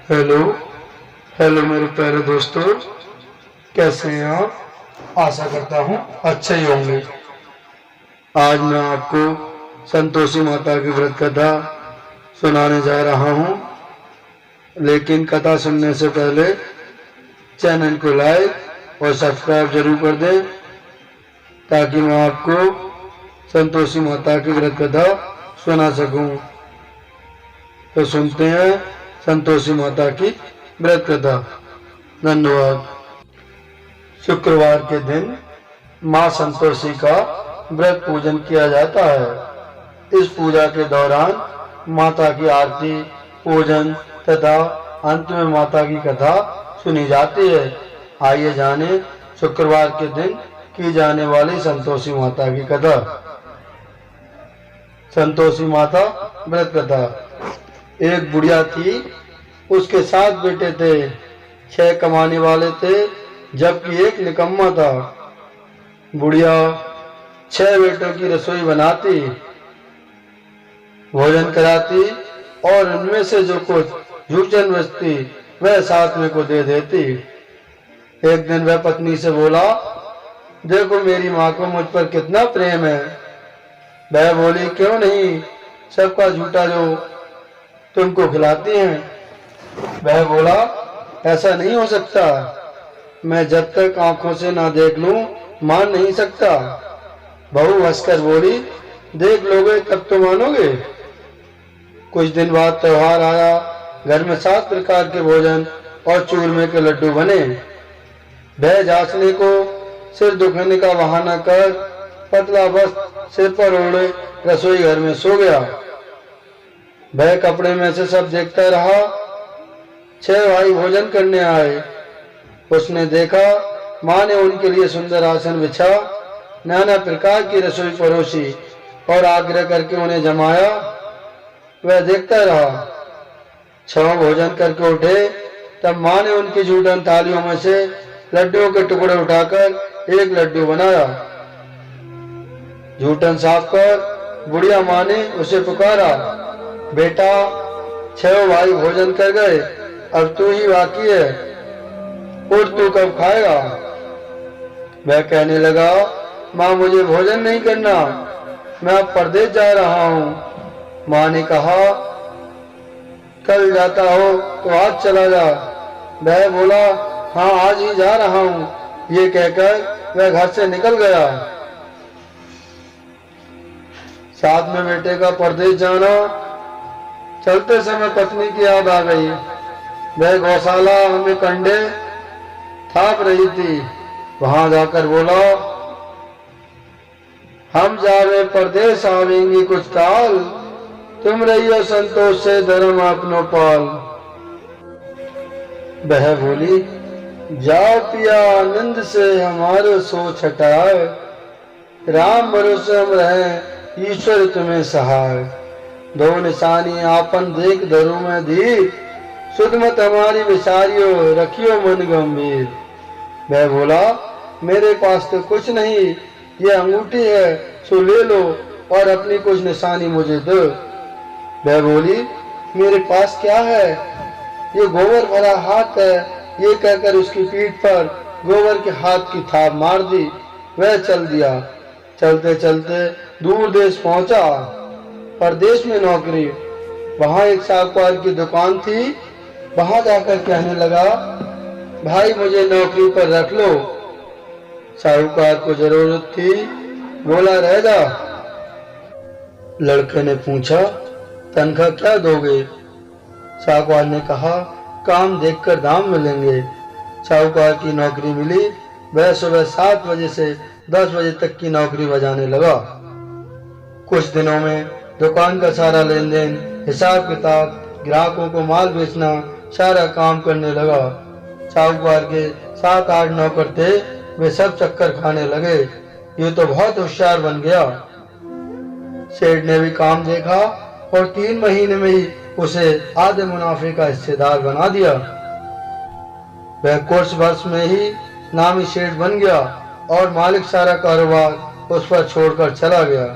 Hello hello मेरे प्यारे दोस्तों, कैसे हैं आप? आशा करता हूँ अच्छे ही होंगे। आज मैं आपको संतोषी माता की व्रत कथा सुनाने जा रहा हूँ, लेकिन कथा सुनने से पहले चैनल को लाइक और सब्सक्राइब जरूर कर दें, ताकि मैं आपको संतोषी माता की व्रत कथा सुना सकूं। तो सुनते हैं संतोषी माता की व्रत कथा। धन्यवाद। शुक्रवार के दिन मां संतोषी का व्रत पूजन किया जाता है। इस पूजा के दौरान माता की आरती, पूजन तथा अंत में माता की कथा सुनी जाती है। आइए जाने शुक्रवार के दिन की जाने वाली संतोषी माता की कथा। संतोषी माता व्रत कथा। एक बुढ़िया थी, उसके 7 बेटे थे। 6 कमाने वाले थे, जबकि एक निकम्मा था। बुढ़िया 6 बेटों की रसोई बनाती, भोजन कराती और उनमें से जो कुछ भोजन बचती वह 7वें को दे देती। एक दिन वह पत्नी से बोला, देखो मेरी माँ को मुझ पर कितना प्रेम है। वह बोली, क्यों नहीं, सबका झूठा जो तुमको खिलाती हैं। वह बोला, ऐसा नहीं हो सकता, मैं जब तक आंखों से ना देख लूं मान नहीं सकता। बहू हंसकर बोली, देख लोगे तब तो मानोगे। कुछ दिन बाद त्योहार आया। घर में 7 प्रकार के भोजन और चूरमे के लड्डू बने। वह जांचने को सिर दुखने का बहाना कर पतला वस्त्र सिर पर ओढ़े रसोई घर में सो गया। वह कपड़े में से सब देखता रहा। 6 भाई भोजन करने आए। उसने देखा माँ ने उनके लिए सुंदर आसन बिछा, नाना प्रकार की रसोई परोसी और आग्रह करके उन्हें जमाया। वह देखता रहा। 6 भोजन करके उठे, तब माँ ने उनकी जूठन थालियों में से लड्डुओं के टुकड़े उठाकर एक लड्डू बनाया। जूठन साफ कर बुढ़िया माँ ने उसे पुकारा, बेटा 6 भाई भोजन कर गए, अब तू ही बाकी है, और तू कब खाएगा। वह कहने लगा, माँ मुझे भोजन नहीं करना, मैं अब परदेश जा रहा हूँ। माँ ने कहा, कल जाता हो तो आज चला जा। वह बोला, हाँ आज ही जा रहा हूँ। ये कहकर वह घर से निकल गया। 7वें बेटे का परदेश जाना। चलते समय पत्नी की याद आ गई। वह गौशाला में कंडे थाप रही थी। वहां जाकर बोला, हम जावे परदेश आवेंगी कुछ काल, तुम रहियो संतोष से धर्म अपनो पाल। वह बोली, जाओ पिया आनंद से हमारो सोच हटाए, राम भरोसे हम रहे ईश्वर तुम्हें सहाय। 2 निशानी आपन देख धरू में दी, सुध मत हमारी विसारियो रखियो मन गंभीर। वह बोला, मेरे पास तो कुछ नहीं, ये अंगूठी है, सो ले लो और अपनी कुछ निशानी मुझे दो। वह बोली, मेरे पास क्या है, ये गोबर भरा हाथ है। ये कहकर उसकी पीठ पर गोबर के हाथ की थाप मार दी। वह चल दिया। चलते चलते दूर देश पहुंचा। परदेश में नौकरी। वहां एक साहूकार की दुकान थी। वहां जाकर कहने लगा, भाई मुझे नौकरी पर रख लो। साहूकार को जरूरत थी, बोला रह जा। लड़के ने पूछा, तनख्वाह क्या दोगे। साहूकार ने कहा, काम देखकर दाम मिलेंगे। साहूकार की नौकरी मिली। वह सुबह 7 बजे से 10 बजे तक की नौकरी बजाने लगा। कुछ दिनों में दुकान का सारा लेन देन, हिसाब किताब, ग्राहकों को माल बेचना, सारा काम करने लगा। साहूकार के 7-8 नौकर थे, वे सब चक्कर खाने लगे। ये तो बहुत होशियार बन गया। सेठ ने भी काम देखा और 3 महीने में ही उसे आधे मुनाफे का हिस्सेदार बना दिया। वह कुछ वर्ष में ही नामी सेठ बन गया और मालिक सारा कारोबार उस पर छोड़कर चला गया।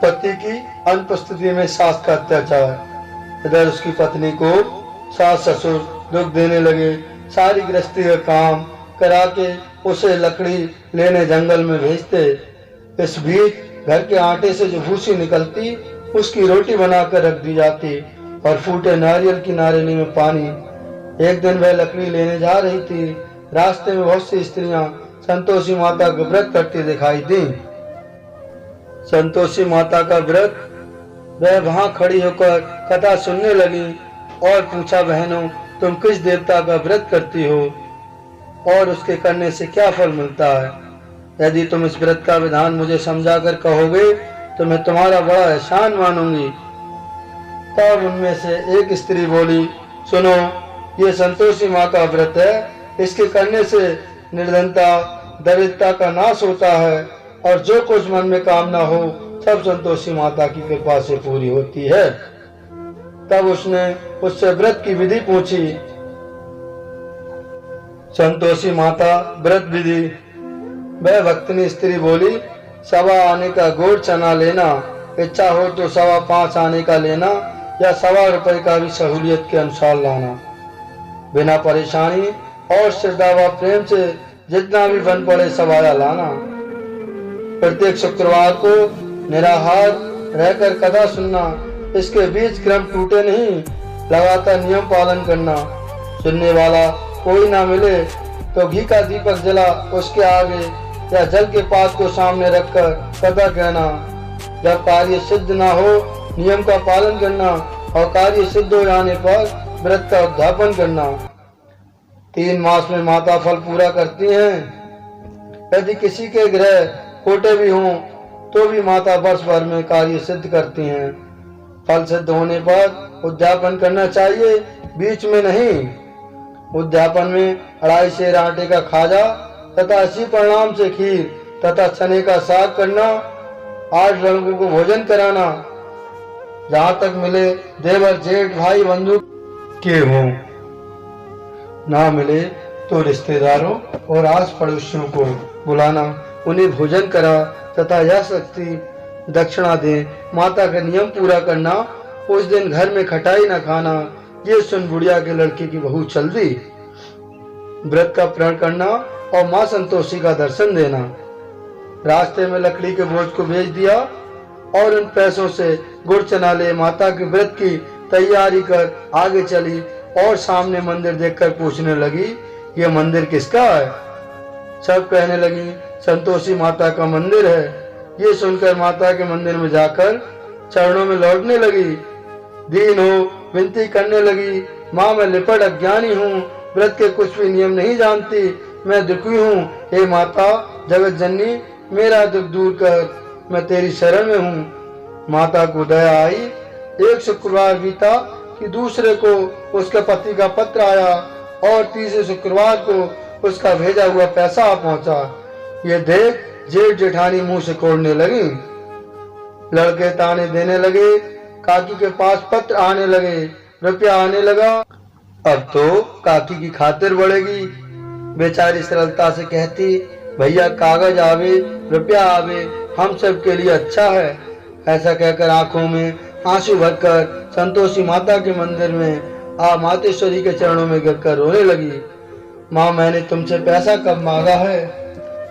पति की अनुपस्थिति में सास का अत्याचार। इधर उसकी पत्नी को सास ससुर दुख देने लगे, सारी गृहस्थी का काम करा के उसे लकड़ी लेने जंगल में भेजते। इस बीच घर के आटे से जो भूसी निकलती उसकी रोटी बनाकर रख दी जाती और फूटे नारियल की नारियली में पानी। एक दिन वह लकड़ी लेने जा रही थी। रास्ते में बहुत सी स्त्रियां संतोषी माता का व्रत करती दिखाई दी। संतोषी माता का व्रत, वह वहां खड़ी होकर कथा सुनने लगी और पूछा, बहनों तुम किस देवता का व्रत करती हो और उसके करने से क्या फल मिलता है? यदि तुम इस व्रत का विधान मुझे समझाकर कहोगे तो मैं तुम्हारा बड़ा एहसान मानूंगी। तब उनमें से एक स्त्री बोली, सुनो, ये संतोषी माँ का व्रत है। इसके करने से निर्धनता दरिद्रता का नाश होता है और जो कुछ मन में कामना हो सब संतोषी माता की कृपा से पूरी होती है। तब उसने उससे व्रत की विधि पूछी। संतोषी माता व्रत विधि। वह भक्तनी स्त्री बोली, 1.25 आने का गोड़ चना लेना, इच्छा हो तो 5.25 आने का लेना या 1.25 रुपए का भी सहूलियत के अनुसार लाना। बिना परेशानी और श्रद्धा व प्रेम से जितना भी बन पड़े सब आया लाना। प्रत्येक शुक्रवार को निराहार रहकर कथा सुनना, इसके बीच क्रम टूटे नहीं, लगातार नियम पालन करना। सुनने वाला कोई ना मिले तो घी का दीपक जला उसके आगे या जल के पात्र को सामने रखकर कथा कहना। जब कार्य सिद्ध ना हो नियम का पालन करना और कार्य सिद्ध हो जाने पर व्रत का उद्यापन करना। 3 मास में माता फल पूरा करती हैं। यदि किसी के ग्रह खोटे भी हों तो भी माता वर्ष भर में कार्य सिद्ध करती हैं। फल सिद्ध होने पर उद्यापन करना चाहिए, बीच में नहीं। उद्यापन में 2.5 सेर आटे का खाजा तथा 80 प्रणाम से खीर तथा चने का साग करना। 8 रंगों को भोजन कराना। जहाँ तक मिले देवर जेठ भाई बंधु के हों, ना मिले तो रिश्तेदारों और आस पड़ोसियों को बुलाना, उन्हें भोजन करा तथा यथाशक्ति दक्षिणा दे। माता का नियम पूरा करना। उस दिन घर में खटाई न खाना। ये सुन बुढ़िया के लड़के की बहू चल दी। व्रत का प्रण करना और माँ संतोषी का दर्शन देना। रास्ते में लकड़ी के बोझ को बेच दिया और उन पैसों से गुड़ चना ले माता के व्रत की तैयारी कर आगे चली और सामने मंदिर देखकर पूछने लगी, ये मंदिर किसका है? सब कहने लगी, संतोषी माता का मंदिर है। ये सुनकर माता के मंदिर में जाकर चरणों में लौटने लगी। दीन हो विनती करने लगी, माँ मैं लिपट अज्ञानी हूँ, व्रत के कुछ भी नियम नहीं जानती, मैं दुखी हूँ। हे माता जगत जननी, मेरा दुख दूर कर, मैं तेरी शरण में हूँ। माता को दया आई। एक शुक्रवार बीता कि दूसरे को उसके पति का पत्र आया और तीसरे शुक्रवार को उसका भेजा हुआ पैसा आ पहुंचा। ये देख जेठ जेठानी मुंह से कोड़ने लगी। लड़के ताने देने लगे। काकी के पास पत्र आने लगे, रुपया आने लगा। अब तो काकी की खातिर बढ़ेगी। बेचारी सरलता से कहती, भैया कागज आवे रुपया आवे हम सब के लिए अच्छा है। ऐसा कहकर आंखों में आंसू भरकर संतोषी माता के मंदिर में मातेश्वरी के चरणों में गिरकर रोने लगी। माँ मैंने तुमसे पैसा कब मांगा है?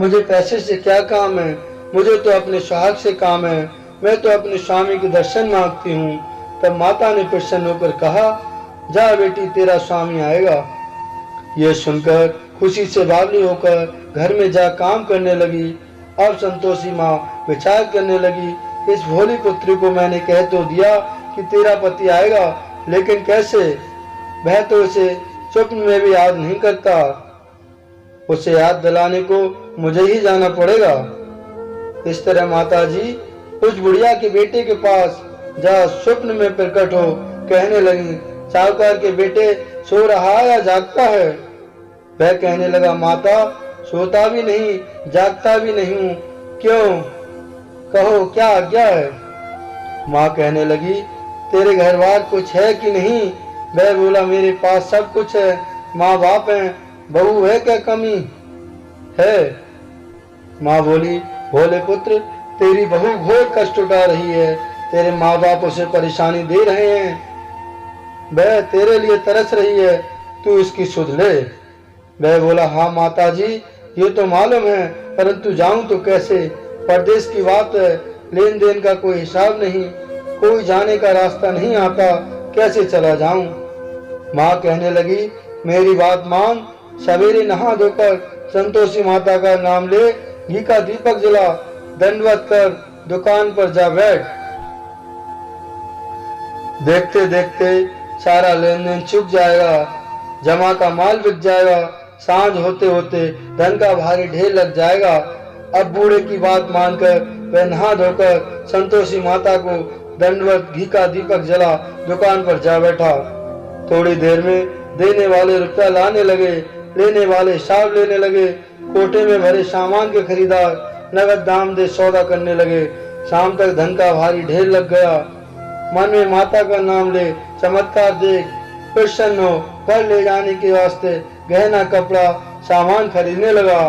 मुझे पैसे से क्या काम है? मुझे तो अपने सुहाग से काम है। मैं तो अपने स्वामी के दर्शन मांगती हूँ। तब माता ने प्रसन्न होकर कहा, जा बेटी तेरा स्वामी आएगा। यह सुनकर खुशी से बावली होकर घर में जा काम करने लगी। अब संतोषी माँ विचार करने लगी, इस भोली पुत्री को मैंने कह तो दिया कि तेरा पति आएगा, लेकिन कैसे? वह तो उसे स्वप्न में भी याद नहीं करता। उसे याद दिलाने को मुझे ही जाना पड़ेगा। इस तरह माता जी उस बुढ़िया के बेटे के पास जा स्वप्न में प्रकट हो कहने लगी, साहूकार के बेटे सो रहा है या जागता है? वह कहने लगा, माता सोता भी नहीं जागता भी नहीं हूँ। क्यों? कहो क्या आज्ञा है? माँ कहने लगी, तेरे घर बार कुछ है कि नहीं? वह बोला, मेरे पास सब कुछ है, माँ बाप है, बहू है, क्या कमी है? माँ बोली, भोले पुत्र तेरी बहू घोर कष्ट उठा रही है, तेरे माँ बाप उसे परेशानी दे रहे हैं, वह तेरे लिए तरस रही है, तू इसकी सुध ले। वह बोला, हाँ माता जी, ये तो मालूम है, परंतु जाऊं तो कैसे? परदेश की बात है, लेन देन का कोई हिसाब नहीं, कोई जाने का रास्ता नहीं आता, कैसे चला जाऊं? माँ कहने लगी, मेरी बात मान, सवेरे नहा धोकर संतोषी माता का नाम ले, घी का दीपक जला, दंडवत कर दुकान पर जा बैठ। देखते देखते सारा लेन देन चुक जाएगा, जमा का माल बिक जाएगा, सांझ होते होते धन का भारी ढेर लग जाएगा। अब बूढ़े की बात मानकर वह नहा धोकर संतोषी माता को दंडवत घी का दीपक जला दुकान पर जा बैठा। थोड़ी देर में देने वाले रुपया लाने लगे, लेने वाले हिसाब लेने लगे। कोटे में भरे सामान के खरीदार नगद दाम दे सौदा करने लगे। शाम तक धन का भारी ढेर लग गया। मन में माता का नाम ले, चमत्कार देख प्रसन्न हो, घर ले जाने के वास्ते गहना कपड़ा सामान खरीदने लगा।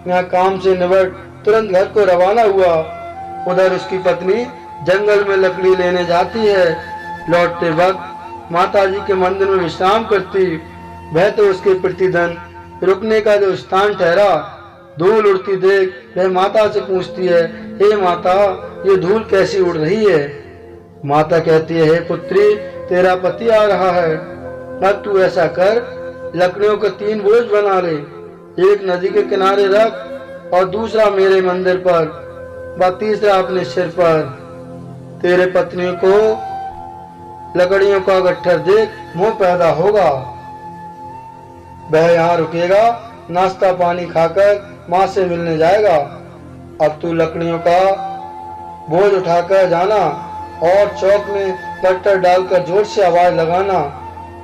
यहाँ काम से निबट तुरंत घर को रवाना हुआ। उधर उसकी पत्नी जंगल में लकड़ी लेने जाती है। लौटते वक्त माता जी के मंदिर में विश्राम करती। वह तो उसके प्रतिदिन रुकने का जो स्थान ठहरा। धूल उड़ती देख वह माता से पूछती है, हे माता, ये धूल कैसी उड़ रही है? माता कहती है, हे पुत्री, तेरा पति आ रहा है, अब तू ऐसा कर, लकड़ियों के 3 बोझ बना ले, एक नदी के किनारे रख और दूसरा मेरे मंदिर पर व तीसरा अपने सिर पर। तेरे पत्नी को लकड़ियों का गट्ठर देख मोह पैदा होगा। वह यहाँ रुकेगा, नाश्ता पानी खाकर माँ से मिलने जाएगा। अब तू लकड़ियों का बोझ उठाकर जाना और चौक में गट्ठर डालकर जोर से आवाज लगाना,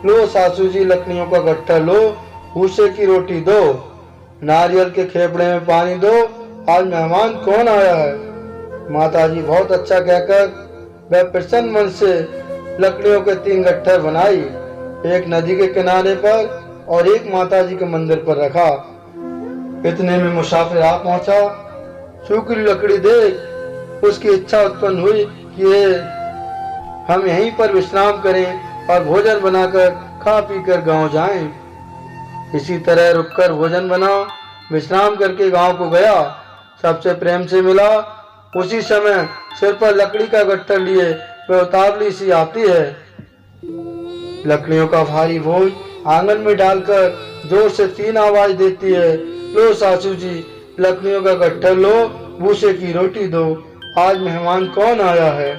लो सासू जी लकड़ियों का गट्ठर लो, भूसे की रोटी दो, नारियल के खेपड़े में पानी दो, आज मेहमान कौन आया है? माता जी बहुत अच्छा कहकर वह प्रसन्न मन से लकड़ियों के 3 गट्ठर बनाई, एक नदी के किनारे पर और एक माता जी के मंदिर पर रखा। इतने में मुसाफिर आ पहुंचा। सूखी लकड़ी देख उसकी इच्छा उत्पन्न हुई कि हम यहीं पर विश्राम करें और भोजन बनाकर खा पी कर गाँव जाएं। इसी तरह रुककर भोजन बना, विश्राम करके गांव को गया, सबसे प्रेम से मिला। उसी समय सिर पर लकड़ी का गट्ठर लिए वह उतावली सी आती है। लकड़ियों का भारी बोझ आंगन में डालकर जोर से 3 आवाज देती है, लो सासू जी लकड़ियों का गट्ठर लो, भूसे की रोटी दो, आज मेहमान कौन आया है?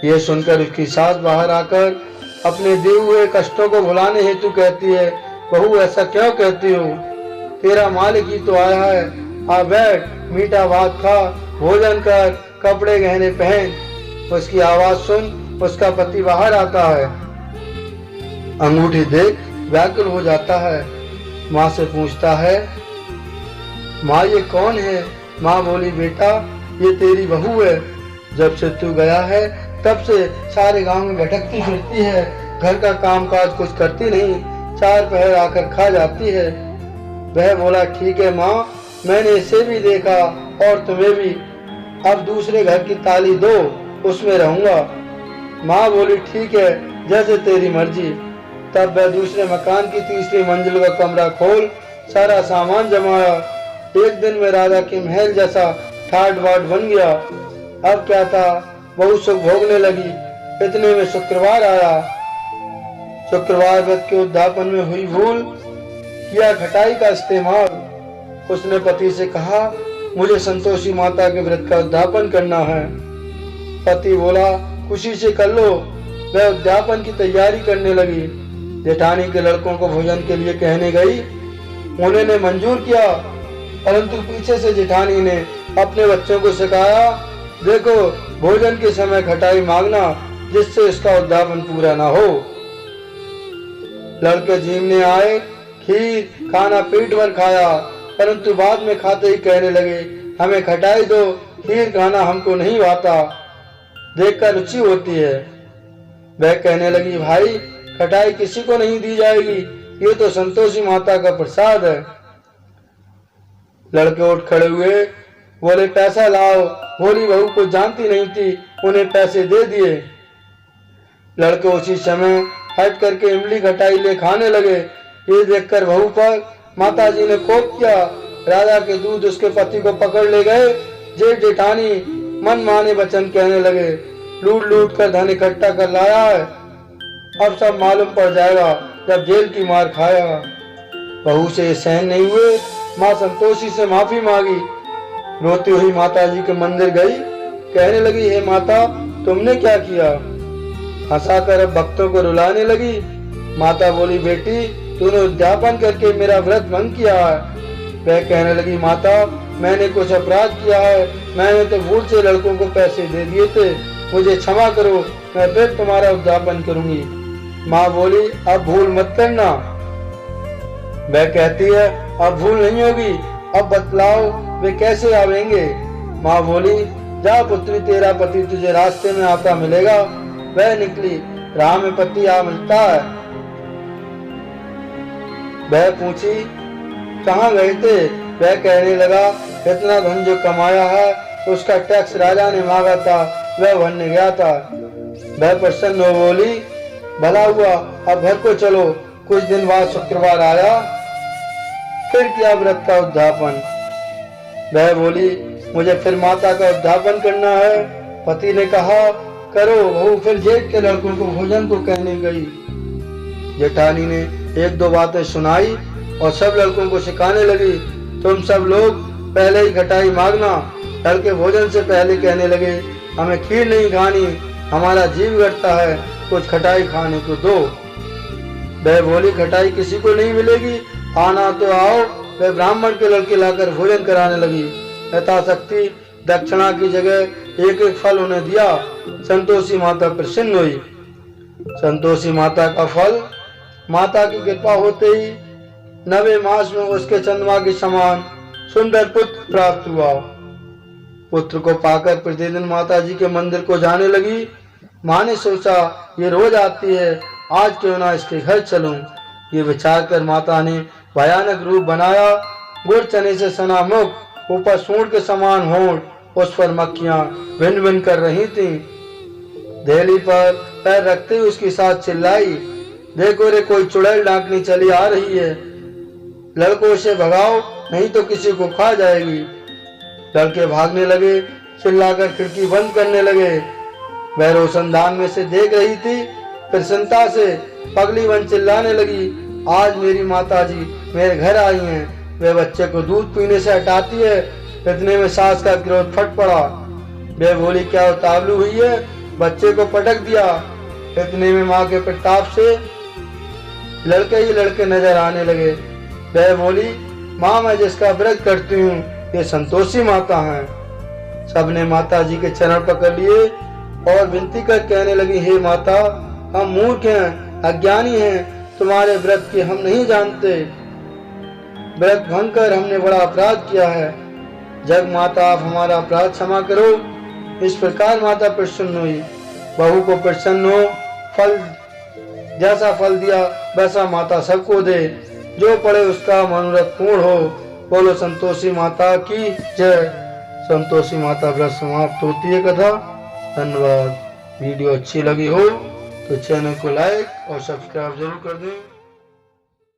यह सुनकर उसकी सास बाहर आकर अपने दिए हुए कष्टों को भुलाने हेतु कहती है, बहू ऐसा क्यों कहती हो? तेरा मालिक ही तो आया है, आ बैठ, मीठा भात खा, भोजन कर, कपड़े गहने पहन। उसकी आवाज सुन उसका पति बाहर आता है। अंगूठी देख व्याकुल हो जाता है। माँ से पूछता है, माँ ये कौन है? माँ बोली, बेटा ये तेरी बहू है, जब से तू गया है तब से सारे गांव में भटकती फिरती है, घर का काम काज कुछ करती नहीं, 4 पहर आकर खा जाती है। वह बोला, ठीक है माँ, मैंने इसे भी देखा और तुम्हें भी, अब दूसरे घर की ताली दो, उसमें रहूंगा। माँ बोली, ठीक है, जैसे तेरी मर्जी। तब वह दूसरे मकान की 3री मंजिल का कमरा खोल सारा सामान जमाया। एक दिन में राजा के महल जैसा ठाट बाट बन गया। अब क्या था, बहुत सुख भोगने लगी। इतने में शुक्रवार आया। शुक्रवार व्रत के उद्यापन में हुई भूल, किया खटाई का इस्तेमाल। उसने पति से कहा, मुझे संतोषी माता के व्रत का उद्यापन करना है। पति बोला, खुशी से कर लो। वह उद्यापन की तैयारी करने लगी। जेठानी के लड़कों को भोजन के लिए कहने गई, उन्होंने मंजूर किया, परंतु पीछे से जेठानी ने अपने बच्चों को सिखाया, देखो भोजन के समय खटाई मांगना, जिससे इसका उद्यापन पूरा ना हो। लड़के जीमने आए, खीर खाना पेट भर खाया, परंतु बाद में खाते ही कहने लगे, हमें खटाई दो, खीर खाना हमको नहीं भाता, देखकर रुचि होती है। वह कहने लगी, भाई खटाई किसी को नहीं दी जाएगी, ये तो संतोषी माता का प्रसाद है। लड़के उठ खड़े हुए, बोले, पैसा लाओ, भोली बहू को जानती नहीं थी, उन्हें पैसे दे दिए। लड़के उसी समय हट करके इमली खटाई ले खाने लगे। ये देखकर बहू पर माताजी ने कोप किया। राजा के दूध उसके पति को पकड़ ले गए। जेठ जेठानी मन माने वचन कहने लगे, लूट लूट कर धन इकट्ठा कर लाया है, अब सब मालूम पड़ जाएगा जब जेल की मार खाएगा। बहू से सहन नहीं हुए, माँ संतोषी से माफी मांगी। रोती हुई माताजी के मंदिर गई, कहने लगी, हे माता, तुमने क्या किया? हंसाकर अब भक्तों को रुलाने लगी। माता बोली, बेटी, तूने उद्यापन करके मेरा व्रत भंग किया है। वह कहने लगी, माता, मैंने कुछ अपराध किया है, मैंने तो भूल से लड़कों को पैसे दे दिए थे, मुझे क्षमा करो, मैं फिर तुम्हारा उद्यापन करूंगी। माँ बोली, अब भूल मत करना। वह कहती है, अब भूल नहीं होगी, अब बतलाओ वे कैसे आवेंगे? माँ बोली, जा पुत्री, तेरा पति तुझे रास्ते में आता मिलेगा। वह निकली, राह में पति आ मिलता है। वह पूछी, कहाँ गए थे? वह कहने लगा, इतना धन जो कमाया है उसका टैक्स राजा ने मांगा था, वह भरने गया था। वह प्रसन्न हो बोली, भला हुआ, अब घर को चलो। कुछ दिन बाद शुक्रवार आया, फिर किया व्रत का उद्यापन। वह बोली, मुझे फिर माता का उद्यापन करना है। पति ने कहा, करो। बहू फिर जेठ के लड़कों को भोजन को कहने गई। जेठानी ने एक दो बातें सुनाई और सब लड़कों को सिखाने लगी, तुम सब लोग पहले ही खटाई मांगना। लड़के भोजन से पहले कहने लगे, हमें खीर नहीं खानी, हमारा जीव घटता है, कुछ खटाई खाने को दो। वह बोली, खटाई किसी को नहीं मिलेगी, आना तो आओ। वह ब्राह्मण के लड़के लाकर भोजन कराने लगी। यथाशक्ति दक्षिणा की जगह एक एक फल उन्हें दिया। संतोषी माता प्रसन्न हुई। संतोषी माता का फल, माता की कृपा होते ही 9वें मास में उसके चंद्रमा के समान सुंदर पुत्र प्राप्त हुआ। पुत्र को पाकर प्रतिदिन माता जी के मंदिर को जाने लगी। माँ ने सोचा, ये रोज आती है, आज क्यों ना इसके घर चलूं। ये विचार कर माता ने भयानक रूप बनाया। गुड़ चने से सना मुख, ऊपर सूंड के समान होंठ, उस पर मक्खियां भिन भिन कर रही थीं। देहली पर पैर रखते हुए उसके साथ चिल्लाई, देखो रे, कोई चुड़ैल डांकनी चली आ रही है, लड़कों से भगाओ नहीं तो किसी को खा जाएगी। लड़के भागने लगे, चिल्लाकर खिड़की बंद करने लगे। वह रोशनदान में से देख रही थी। प्रसन्नता से पगली बन चिल्लाने लगी, आज मेरी माताजी मेरे घर आई हैं। वह बच्चे को दूध पीने से हटाती है, इतने में सास का क्रोध फट पड़ा। वह बोली, क्या उतावली हुई है? बच्चे को पटक दिया। इतने में माँ के प्रताप से लड़के ही लड़के नजर आने लगे। वह बोली, माँ, मैं जिसका व्रत करती हूँ ये संतोषी माता हैं। सबने माता जी के चरण पकड़ लिए और विनती कर कहने लगी, हे माता, हम मूर्ख हैं, अज्ञानी हैं, तुम्हारे व्रत की हम नहीं जानते। व्रत भंग कर हमने बड़ा अपराध किया है। जग माता, आप हमारा अपराध क्षमा करो। इस प्रकार माता प्रसन्न हुई। बहू को प्रसन्न हो, फल जैसा फल दिया वैसा माता सबको दे, जो पड़े उसका मनोरथ पूर्ण हो। बोलो संतोषी माता की जय। संतोषी माता व्रत समाप्त होती है कथा। धन्यवाद। वीडियो अच्छी लगी हो तो चैनल को लाइक और सब्सक्राइब जरूर कर दें।